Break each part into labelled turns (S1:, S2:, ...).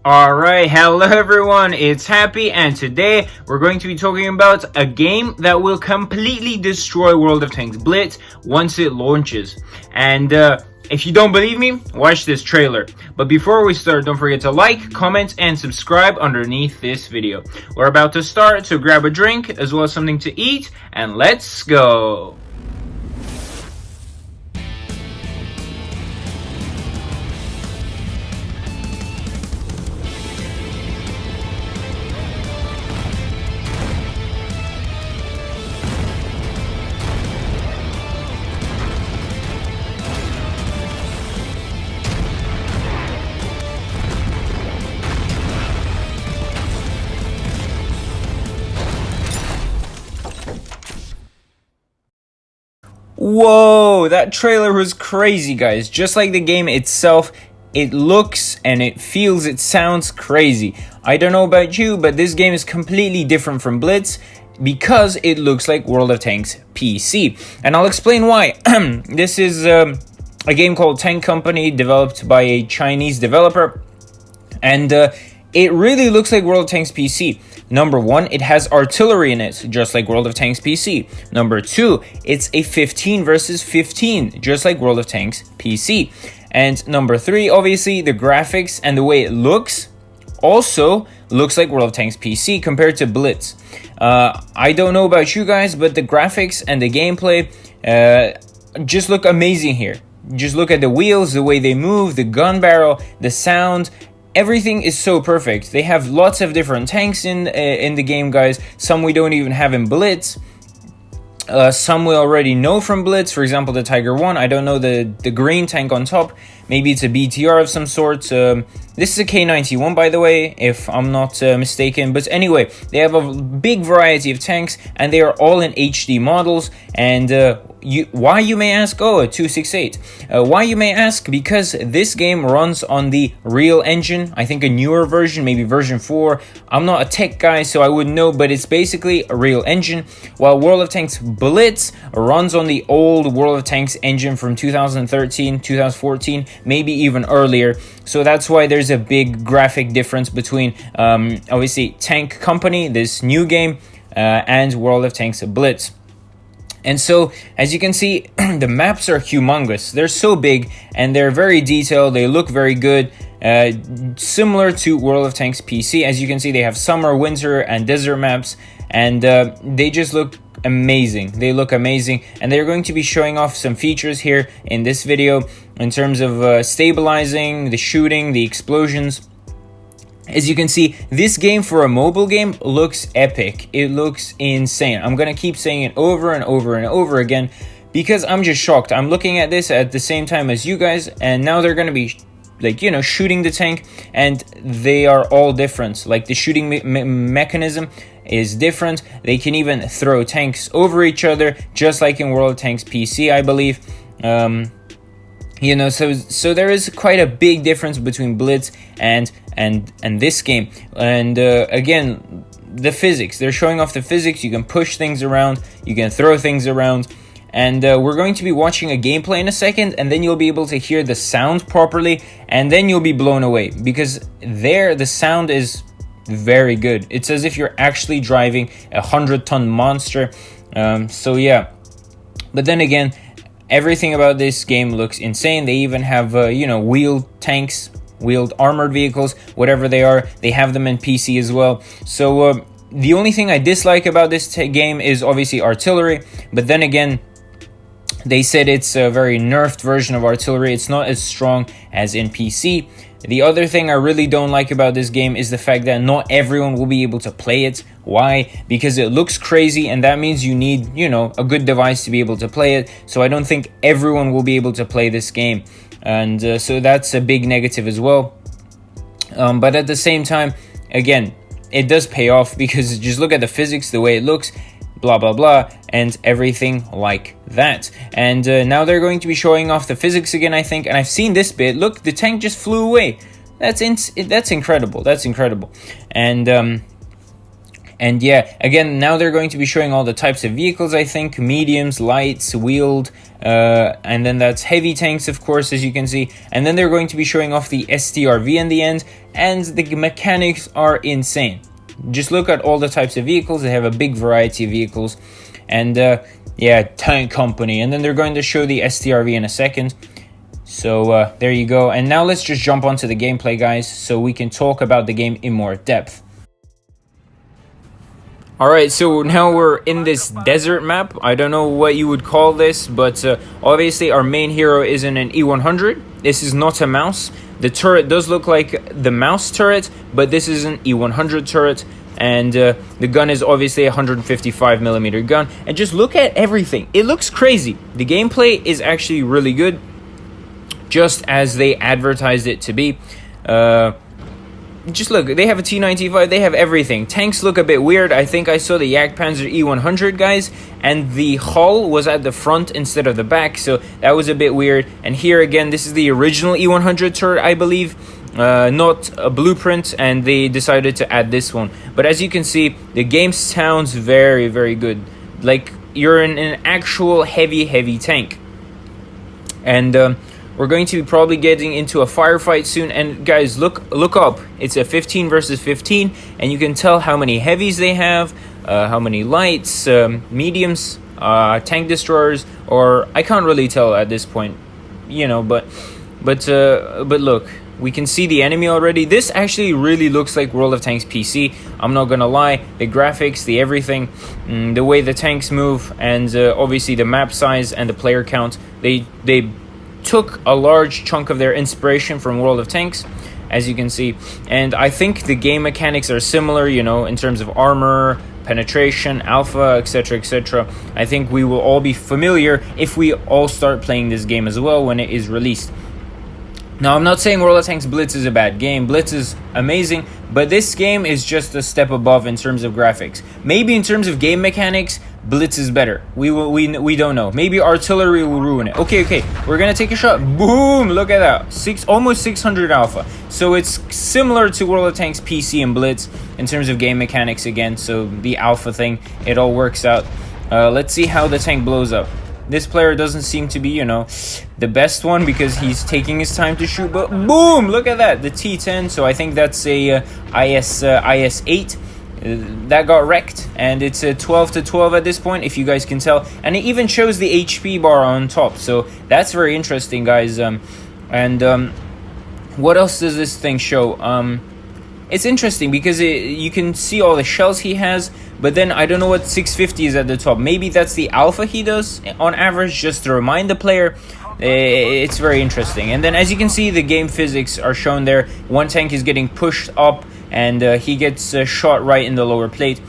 S1: Alright, hello everyone, it's Happy, and today we're going to be talking about a game that will completely destroy World of Tanks Blitz once it launches. And if you don't believe me, watch this trailer. But before we start, don't forget to like, comment, and subscribe underneath this video. We're about to start, so grab a drink as well as something to eat, and let's go! Whoa, that trailer was crazy, guys. Just like the game itself, it looks and it feels, it sounds crazy. I don't know about you, but this game is completely different from Blitz because it looks like World of Tanks PC. And I'll explain why. This is a game called Tank Company, developed by a Chinese developer. And it really looks like World of Tanks PC. Number one, it has artillery in it, just like World of Tanks PC. Number two, it's a 15 versus 15, just like World of Tanks PC. And number three, obviously, the graphics and the way it looks also looks like World of Tanks PC compared to Blitz. I don't know about you guys, but the graphics and the gameplay just look amazing here. Just look at the wheels, the way they move, the gun barrel, the sound. Everything is so perfect. They have lots of different tanks in the game, guys. Some we don't even have in Blitz. Some we already know from Blitz. For example, the Tiger 1. I don't know the green tank on top. Maybe it's a BTR of some sort. This is a K91, by the way, if I'm not mistaken. But anyway, they have a big variety of tanks, and they are all in HD models. And why, you may ask? Oh, a 268. Why, you may ask? Because this game runs on the Real Engine. I think a newer version, maybe version 4. I'm not a tech guy, so I wouldn't know, but it's basically a Real Engine. While World of Tanks Blitz runs on the old World of Tanks engine from 2013, 2014, maybe even earlier. So that's why there's a big graphic difference between, obviously, Tank Company, this new game, and World of Tanks Blitz. And so, as you can see, the maps are humongous. They're so big, and they're very detailed. They look very good, similar to World of Tanks PC. As you can see, they have summer, winter, and desert maps, and they just look amazing. They look amazing, and they're going to be showing off some features here in this video in terms of stabilizing, the shooting, the explosions. As you can see, this game for a mobile game looks epic. It looks insane. I'm gonna keep saying it over and over and over again because I'm just shocked. I'm looking at this at the same time as you guys, and now they're gonna be, like, you know, shooting the tank, and they are all different. Like, the shooting mechanism is different. They can even throw tanks over each other, just like in World of Tanks PC, I believe. You know, so there is quite a big difference between Blitz and this game. And again, the physics. They're showing off the physics. You can push things around. You can throw things around. And we're going to be watching a gameplay in a second, and then you'll be able to hear the sound properly, and then you'll be blown away because there the sound is very good. It's as if you're actually driving a 100-ton monster. So yeah, but then again, everything about this game looks insane. They even have, you know, wheeled tanks, wheeled armored vehicles, whatever they are. They have them in PC as well. So the only thing I dislike about this game is obviously artillery. But then again, they said it's a very nerfed version of artillery. It's not as strong as in PC. The other thing I really don't like about this game is the fact that not everyone will be able to play it. Why? Because it looks crazy, and that means you need, you know, a good device to be able to play it. So I don't think everyone will be able to play this game. And so that's a big negative as well. But at the same time, again, it does pay off because just look at the physics, the way it looks, blah, blah, blah, and everything like that. And now they're going to be showing off the physics again, I think. And I've seen this bit. Look, the tank just flew away. That's incredible. That's incredible. And And yeah, again, now they're going to be showing all the types of vehicles, I think. Mediums, lights, wheeled, and then that's heavy tanks, of course, as you can see. And then they're going to be showing off the STRV in the end, and the mechanics are insane. Just look at all the types of vehicles. They have a big variety of vehicles. And yeah, tank company. And then they're going to show the STRV in a second. So there you go. And now let's just jump onto the gameplay, guys, so we can talk about the game in more depth. Alright, so now we're in this desert map. I don't know what you would call this, but obviously our main hero is in an E100. This is not a mouse. The turret does look like the mouse turret, but this is an E100 turret. And the gun is obviously a 155mm gun. And just look at everything. It looks crazy. The gameplay is actually really good, just as they advertised it to be. Just look, they have a T95, they have everything. Tanks look a bit weird. I think I saw the Jagdpanzer E100, guys, and the hull was at the front instead of the back, so that was a bit weird. And here again, this is the original E100 turret, I believe, not a blueprint, and they decided to add this one. But as you can see, the game sounds very, very good. Like, you're in an actual heavy tank. And we're going to be probably getting into a firefight soon. And guys, look up. It's a 15 versus 15, and you can tell how many heavies they have, how many lights, mediums, tank destroyers, or I can't really tell at this point, you know. But look, we can see the enemy already. This actually really looks like World of Tanks PC. I'm not gonna lie. The graphics, the everything, the way the tanks move, and obviously the map size and the player count. They took a large chunk of their inspiration from World of Tanks, as you can see. And I think the game mechanics are similar, you know, in terms of armor, penetration, alpha, etc, etc. I think we will all be familiar if we all start playing this game as well when it is released. Now, I'm not saying World of Tanks Blitz is a bad game. Blitz is amazing, but this game is just a step above in terms of graphics. Maybe in terms of game mechanics, Blitz is better. We don't know. Maybe artillery will ruin it. Okay, we're gonna take a shot. Boom! Look at that. Almost 600 alpha. So it's similar to World of Tanks PC and Blitz in terms of game mechanics again. So the alpha thing, it all works out. Let's see how the tank blows up. This player doesn't seem to be, you know, the best one because he's taking his time to shoot. But boom! Look at that. The T10. So I think that's a IS-8. That got wrecked, and it's a 12 to 12 at this point, if you guys can tell. And it even shows the HP bar on top, so that's very interesting, guys. What else does this thing show? It's interesting because you can see all the shells he has, but then I don't know what 650 is at the top. Maybe that's the alpha he does on average, just to remind the player. It's very interesting. And then as you can see, the game physics are shown there. One tank is getting pushed up, and he gets shot right in the lower plate.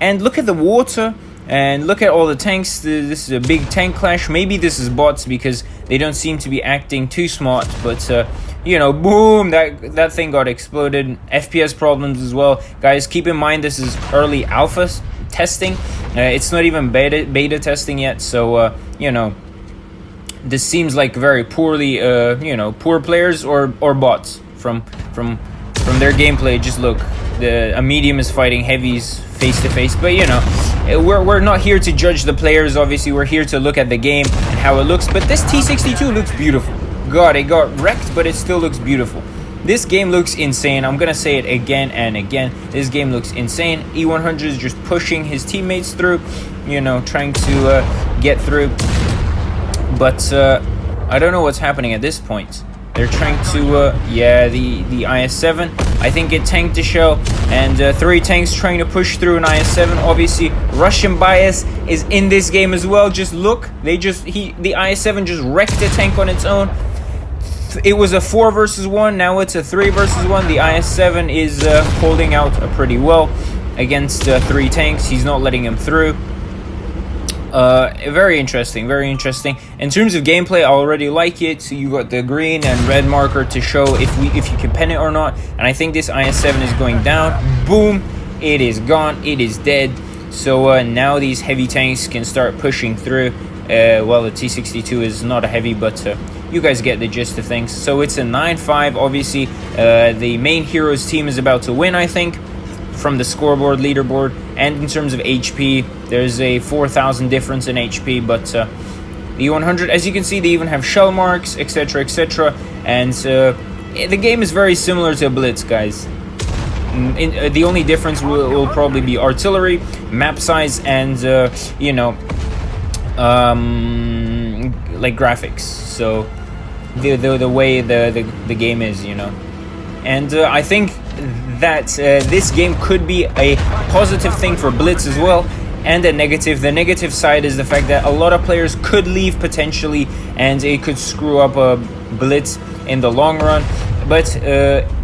S1: And look at the water, and look at all the tanks. This is a big tank clash. Maybe this is bots because they don't seem to be acting too smart, but you know, boom, that thing got exploded. FPS problems as well. Guys, keep in mind this is early alpha testing. It's not even beta testing yet, so you know, this seems like very poorly you know, poor players or bots from their gameplay. Just look, a medium is fighting heavies face to face, but you know, we're not here to judge the players. Obviously, we're here to look at the game and how it looks. But this T62 looks beautiful. God, it got wrecked, but it still looks beautiful. This game looks insane. I'm gonna say it again and again. This game looks insane. E100 is just pushing his teammates through, you know, trying to get through. But I don't know what's happening at this point. They're trying to, yeah, the IS-7, I think it tanked the shell, and 3 tanks trying to push through an IS-7. Obviously, Russian bias is in this game as well. Just look, the IS-7 just wrecked a tank on its own. It was a 4 versus 1, now it's a 3 versus 1. The IS-7 is holding out pretty well against 3 tanks. He's not letting him through. Very interesting, very interesting. In terms of gameplay, I already like it. So you got the green and red marker to show if you can pen it or not. And I think this IS-7 is going down. Boom, it is gone, it is dead. So now these heavy tanks can start pushing through. Well, the T62 is not a heavy, but you guys get the gist of things. So it's a 9-5. Obviously, the main heroes team is about to win, I think. from the scoreboard leaderboard. And in terms of HP, there's a 4,000 difference in HP, but the 100, as you can see, they even have shell marks, etc, etc, and the game is very similar to Blitz, guys. The only difference will probably be artillery, map size, and you know, like graphics. So the way the game is, you know. And I think that this game could be a positive thing for Blitz as well, and a negative. The negative side is the fact that a lot of players could leave potentially, and it could screw up Blitz in the long run. But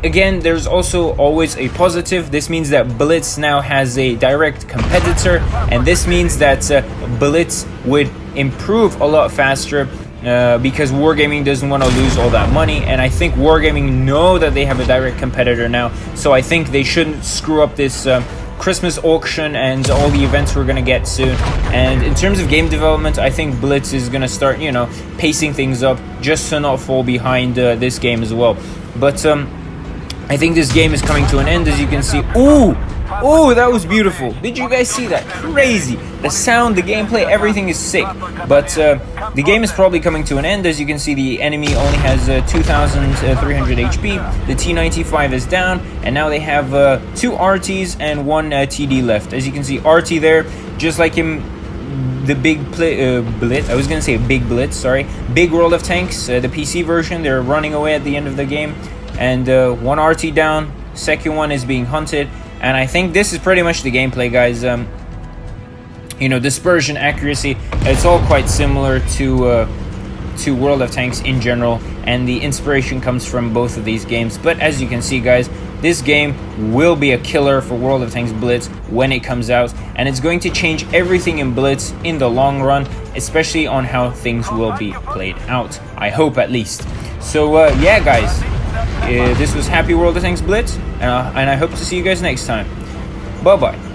S1: again, there's also always a positive. This means that Blitz now has a direct competitor, and this means that Blitz would improve a lot faster because Wargaming doesn't want to lose all that money, and I think Wargaming know that they have a direct competitor now, so I think they shouldn't screw up this Christmas auction and all the events we're gonna get soon. And in terms of game development, I think Blitz is gonna start, you know, pacing things up just to not fall behind this game as well. But I think this game is coming to an end, as you can see. Oh, that was beautiful. Did you guys see that? Crazy. The sound, the gameplay, everything is sick. But the game is probably coming to an end. As you can see, the enemy only has 2,300 HP. The T-95 is down, and now they have 2 RTs and 1 TD left. As you can see, RT there, just like him, the big Blitz. I was gonna say Big Blitz, sorry. Big World of Tanks, the PC version. They're running away at the end of the game. And 1 RT down, second one is being hunted. And I think this is pretty much the gameplay, guys. You know, dispersion, accuracy, it's all quite similar to World of Tanks in general, and the inspiration comes from both of these games. But as you can see, guys, this game will be a killer for World of Tanks Blitz when it comes out, and it's going to change everything in Blitz in the long run, especially on how things will be played out. I hope, at least. So yeah, guys, this was Happy World of Tanks Blitz, and I hope to see you guys next time. Bye bye.